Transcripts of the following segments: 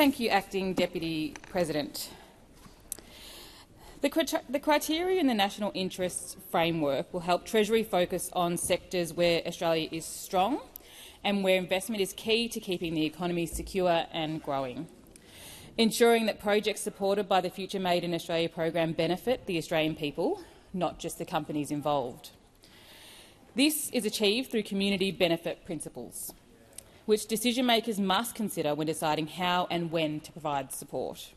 Thank you, Acting Deputy President. The criteria in the National Interests Framework will help Treasury focus on sectors where Australia is strong and where investment is key to keeping the economy secure and growing, ensuring that projects supported by the Future Made in Australia program benefit the Australian people, not just the companies involved. This is achieved through community benefit principles, which decision-makers must consider when deciding how and when to provide support.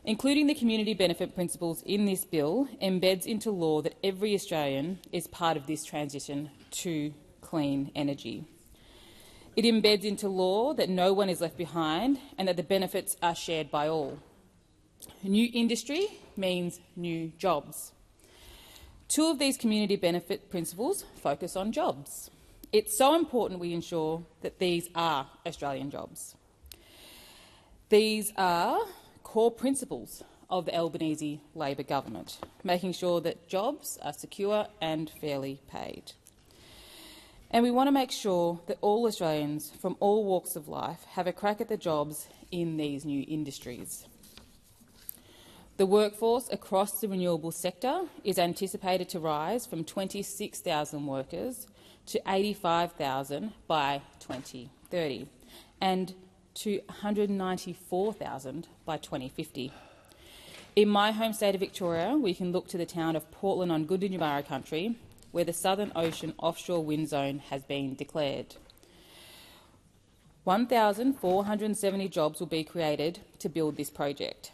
Including the community benefit principles in this bill embeds into law that every Australian is part of this transition to clean energy. It embeds into law that no one is left behind and that the benefits are shared by all. New industry means new jobs. Two of these community benefit principles focus on jobs. It's so important we ensure that these are Australian jobs. These are core principles of the Albanese Labor government, making sure that jobs are secure and fairly paid. And we want to make sure that all Australians from all walks of life have a crack at the jobs in these new industries. The workforce across the renewable sector is anticipated to rise from 26,000 workers to 85,000 by 2030 and to 194,000 by 2050. In my home state of Victoria, we can look to the town of Portland on Goondinyarra country, where the Southern Ocean offshore wind zone has been declared. 1,470 jobs will be created to build this project,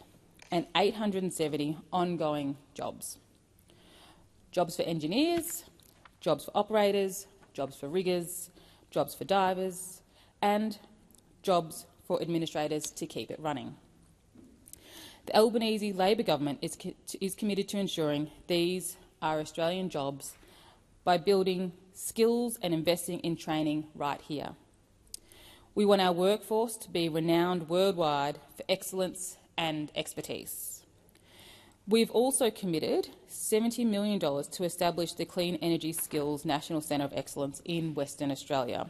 and 870 ongoing jobs. Jobs for engineers, jobs for operators, jobs for riggers, jobs for divers, and jobs for administrators to keep it running. The Albanese Labor government is committed to ensuring these are Australian jobs by building skills and investing in training right here. We want our workforce to be renowned worldwide for excellence and expertise. We've also committed $70 million to establish the Clean Energy Skills National Centre of Excellence in Western Australia.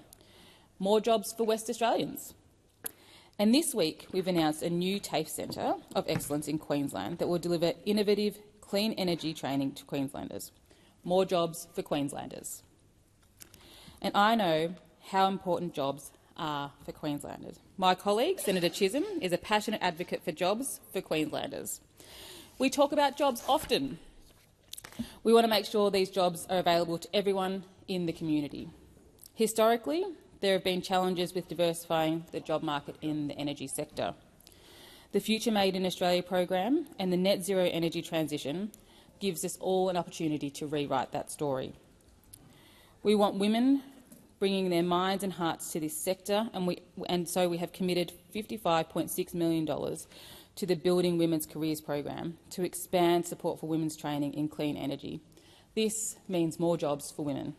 More jobs for West Australians. And this week we've announced a new TAFE Centre of Excellence in Queensland that will deliver innovative clean energy training to Queenslanders. More jobs for Queenslanders. And I know how important jobs are for Queenslanders. My colleague, Senator Chisholm, is a passionate advocate for jobs for Queenslanders. We talk about jobs often. We want to make sure these jobs are available to everyone in the community. Historically, there have been challenges with diversifying the job market in the energy sector. The Future Made in Australia program and the net zero energy transition gives us all an opportunity to rewrite that story. We want women bringing their minds and hearts to this sector, and so we have committed $55.6 million to the Building Women's Careers program to expand support for women's training in clean energy. This means more jobs for women.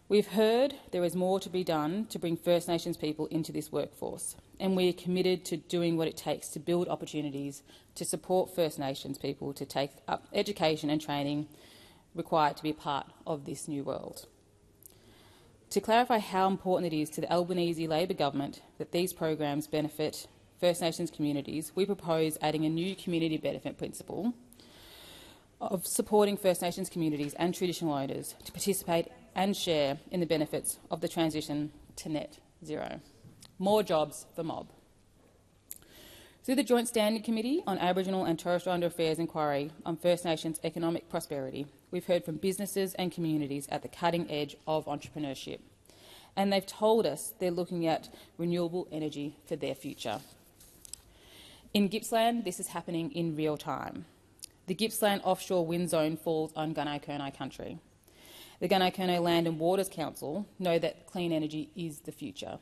We've heard there is more to be done to bring First Nations people into this workforce, and we are committed to doing what it takes to build opportunities to support First Nations people to take up education and training required to be part of this new world. To clarify how important it is to the Albanese Labor government that these programs benefit First Nations communities, we propose adding a new community benefit principle of supporting First Nations communities and traditional owners to participate and share in the benefits of the transition to net zero. More jobs for mob. Through the Joint Standing Committee on Aboriginal and Torres Strait Islander Affairs inquiry on First Nations economic prosperity, we've heard from businesses and communities at the cutting edge of entrepreneurship, and they've told us they're looking at renewable energy for their future. In Gippsland, this is happening in real time. The Gippsland offshore wind zone falls on Gunai country. The Gunai Land and Waters Council know that clean energy is the future.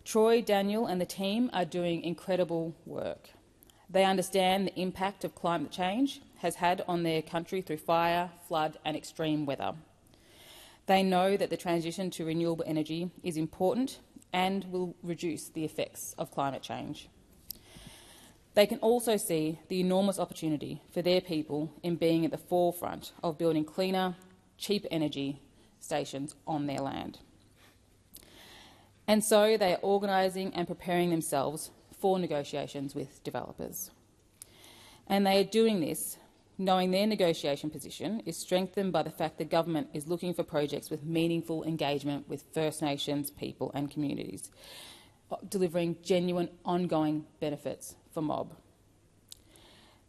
Troy, Daniel and the team are doing incredible work. They understand the impact of climate change has had on their country through fire, flood and extreme weather. They know that the transition to renewable energy is important and will reduce the effects of climate change. They can also see the enormous opportunity for their people in being at the forefront of building cleaner, cheaper energy stations on their land. And so they are organising and preparing themselves for negotiations with developers. And they are doing this knowing their negotiation position is strengthened by the fact the government is looking for projects with meaningful engagement with First Nations people and communities, delivering genuine ongoing benefits for mob.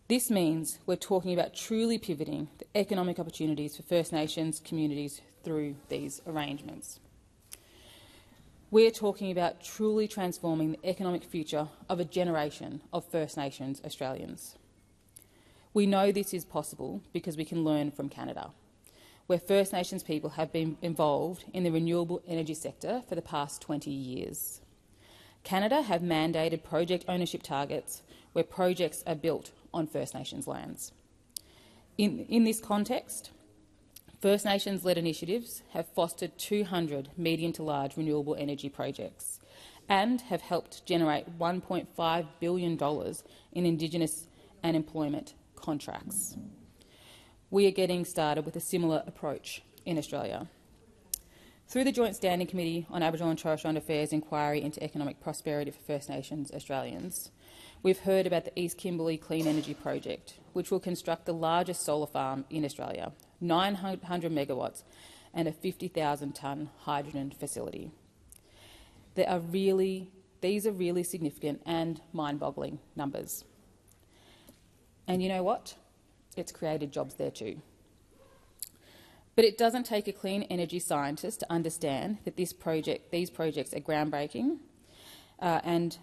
This means we're talking about truly pivoting the economic opportunities for First Nations communities through these arrangements. We're talking about truly transforming the economic future of a generation of First Nations Australians. We know this is possible because we can learn from Canada, where First Nations people have been involved in the renewable energy sector for the past 20 years. Canada have mandated project ownership targets where projects are built on First Nations lands. In this context, First Nations-led initiatives have fostered 200 medium to large renewable energy projects and have helped generate $1.5 billion in Indigenous and employment contracts. We are getting started with a similar approach in Australia. Through the Joint Standing Committee on Aboriginal and Torres Strait Affairs inquiry into economic prosperity for First Nations Australians, we've heard about the East Kimberley Clean Energy Project, which will construct the largest solar farm in Australia, 900 megawatts and a 50,000-tonne hydrogen facility. These are really significant and mind-boggling numbers. And you know what? It's created jobs there too. But it doesn't take a clean energy scientist to understand that these projects are groundbreaking and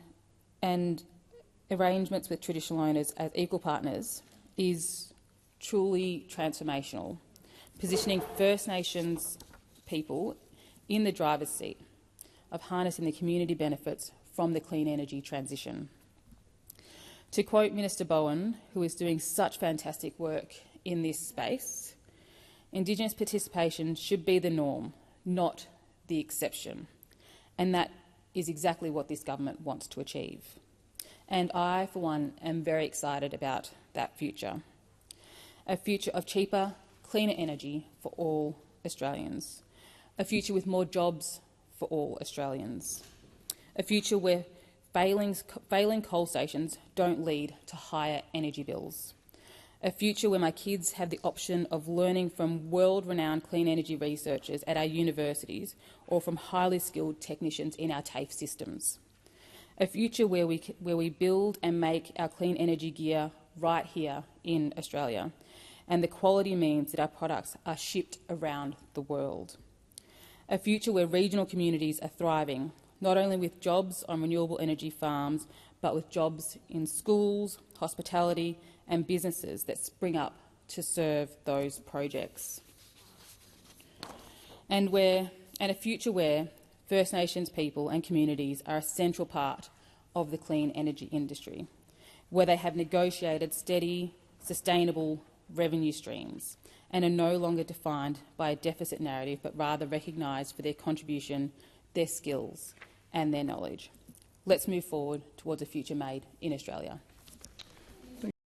arrangements with traditional owners as equal partners is truly transformational, positioning First Nations people in the driver's seat of harnessing the community benefits from the clean energy transition. To quote Minister Bowen, who is doing such fantastic work in this space, Indigenous participation should be the norm, not the exception. And that is exactly what this government wants to achieve. And I, for one, am very excited about that future. A future of cheaper, cleaner energy for all Australians. A future with more jobs for all Australians. A future where failing coal stations don't lead to higher energy bills. A future where my kids have the option of learning from world-renowned clean energy researchers at our universities or from highly skilled technicians in our TAFE systems. A future where we build and make our clean energy gear right here in Australia, and the quality means that our products are shipped around the world. A future where regional communities are thriving, not only with jobs on renewable energy farms, but with jobs in schools, hospitality and businesses that spring up to serve those projects. And a future where First Nations people and communities are a central part of the clean energy industry, where they have negotiated steady, sustainable revenue streams and are no longer defined by a deficit narrative, but rather recognised for their contribution, their skills and their knowledge. Let's move forward towards a future made in Australia.